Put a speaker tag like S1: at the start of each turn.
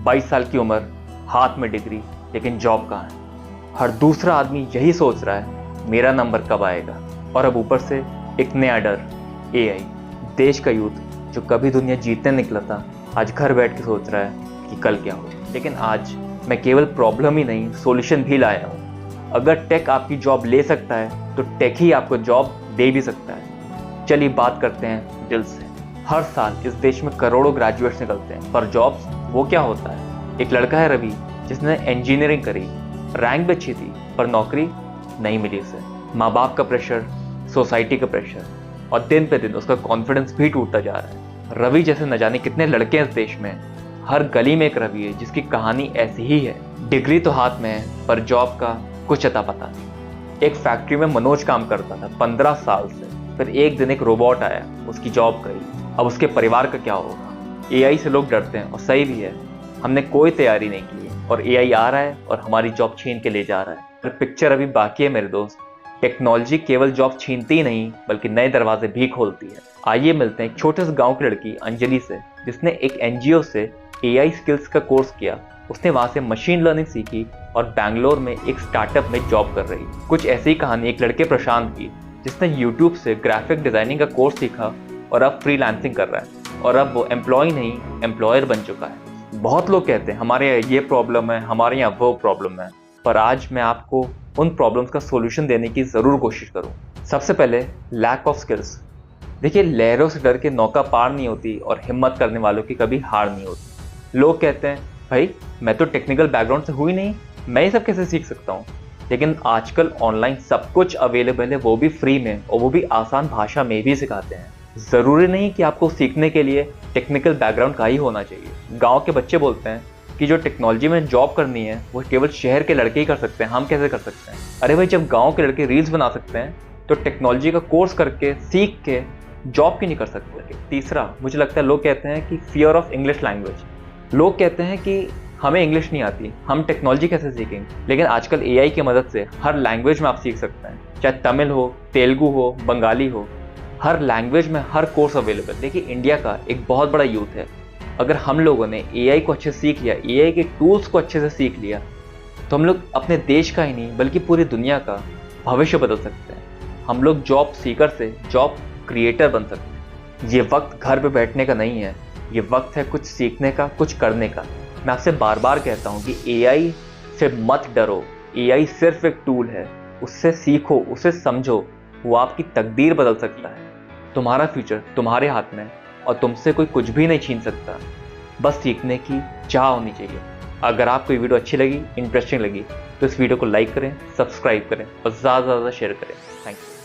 S1: 22 साल की उम्र, हाथ में डिग्री, लेकिन जॉब कहाँ है। हर दूसरा आदमी यही सोच रहा है मेरा नंबर कब आएगा। और अब ऊपर से एक नया डर, एआई। देश का यूथ जो कभी दुनिया जीतने निकला था, आज घर बैठ के सोच रहा है कि कल क्या हो। लेकिन आज मैं केवल प्रॉब्लम ही नहीं, सॉल्यूशन भी लाया हूँ। अगर टेक आपकी जॉब ले सकता है तो टेक ही आपको जॉब दे भी सकता है। चलिए बात करते हैं दिल से। हर साल इस देश में करोड़ों ग्रेजुएट्स निकलते हैं, पर जॉब्स वो क्या होता है। एक लड़का है रवि, जिसने इंजीनियरिंग करी, रैंक भी अच्छी थी, पर नौकरी नहीं मिली उसे। माँ बाप का प्रेशर, सोसाइटी का प्रेशर, और दिन पे दिन उसका कॉन्फिडेंस भी टूटता जा रहा है। रवि जैसे न जाने कितने लड़के हैं इस देश में। हर गली में एक रवि है जिसकी कहानी ऐसी ही है। डिग्री तो हाथ में है, पर जॉब का कुछ अता पता नहीं। एक फैक्ट्री में मनोज काम करता था 15 साल से, फिर एक दिन एक रोबोट आया, उसकी जॉब गई। अब उसके परिवार का क्या होगा। एआई से लोग डरते हैं, और सही भी है। हमने कोई तैयारी नहीं की है और एआई आ रहा है और हमारी जॉब छीन के ले जा रहा है। पर पिक्चर अभी बाकी है मेरे दोस्त। टेक्नोलॉजी केवल जॉब छीनती ही नहीं, बल्कि नए दरवाजे भी खोलती है। आइए मिलते हैं एक छोटे से गांव की लड़की अंजलि से, जिसने एक एनजीओ से एआई स्किल्स का कोर्स किया। उसने वहां से मशीन लर्निंग सीखी और बैंगलोर में एक स्टार्टअप में जॉब कर रही। कुछ ऐसी ही कहानी एक लड़के प्रशांत की, जिसने यूट्यूब से ग्राफिक डिजाइनिंग का कोर्स सीखा और अब फ्रीलांसिंग कर रहा है। और अब वो एम्प्लॉय नहीं, एम्प्लॉयर बन चुका है। बहुत लोग कहते हैं हमारे यहाँ ये प्रॉब्लम है, हमारे यहाँ वो प्रॉब्लम है, पर आज मैं आपको उन प्रॉब्लम्स का सॉल्यूशन देने की जरूर कोशिश करूँ। सबसे पहले लैक ऑफ स्किल्स। देखिए, लहरों से डर के नौका पार नहीं होती, और हिम्मत करने वालों की कभी हार नहीं होती। लोग कहते हैं भाई मैं तो टेक्निकल बैकग्राउंड से हुई नहीं, मैं ये सब कैसे सीख सकता हूँ। लेकिन आजकल ऑनलाइन सब कुछ अवेलेबल है, वो भी फ्री में, और वो भी आसान भाषा में भी सिखाते हैं। ज़रूरी नहीं कि आपको सीखने के लिए टेक्निकल बैकग्राउंड का ही होना चाहिए। गांव के बच्चे बोलते हैं कि जो टेक्नोलॉजी में जॉब करनी है वो केवल शहर के लड़के ही कर सकते हैं, हम कैसे कर सकते हैं। अरे भाई, जब गांव के लड़के रील्स बना सकते हैं तो टेक्नोलॉजी का कोर्स करके, सीख के जॉब क्यों नहीं कर सकते। तीसरा, मुझे लगता है लोग कहते हैं कि फियर ऑफ इंग्लिश लैंग्वेज। लोग कहते हैं कि हमें इंग्लिश नहीं आती, हम टेक्नोलॉजी कैसे सीखेंगे। लेकिन आजकल एआई की मदद से हर लैंग्वेज में आप सीख सकते हैं, चाहे तमिल हो, तेलुगु हो, बंगाली हो। हर लैंग्वेज में हर कोर्स अवेलेबल। देखिए, इंडिया का एक बहुत बड़ा यूथ है। अगर हम लोगों ने एआई को अच्छे से सीख लिया, एआई के टूल्स को अच्छे से सीख लिया, तो हम लोग अपने देश का ही नहीं बल्कि पूरी दुनिया का भविष्य बदल सकते हैं। हम लोग जॉब सीकर से जॉब क्रिएटर बन सकते हैं। ये वक्त घर पे बैठने का नहीं है, ये वक्त है कुछ सीखने का, कुछ करने का। मैं आपसे बार बार कहता हूँ कि एआई से मत डरो। एआई सिर्फ एक टूल है, उससे सीखो, उसे समझो, वो आपकी तकदीर बदल सकता है। तुम्हारा फ्यूचर तुम्हारे हाथ में, और तुमसे कोई कुछ भी नहीं छीन सकता। बस सीखने की चाह होनी चाहिए। अगर आपको ये वीडियो अच्छी लगी, इंटरेस्टिंग लगी, तो इस वीडियो को लाइक करें, सब्सक्राइब करें और ज़्यादा से ज़्यादा शेयर करें। Thank you.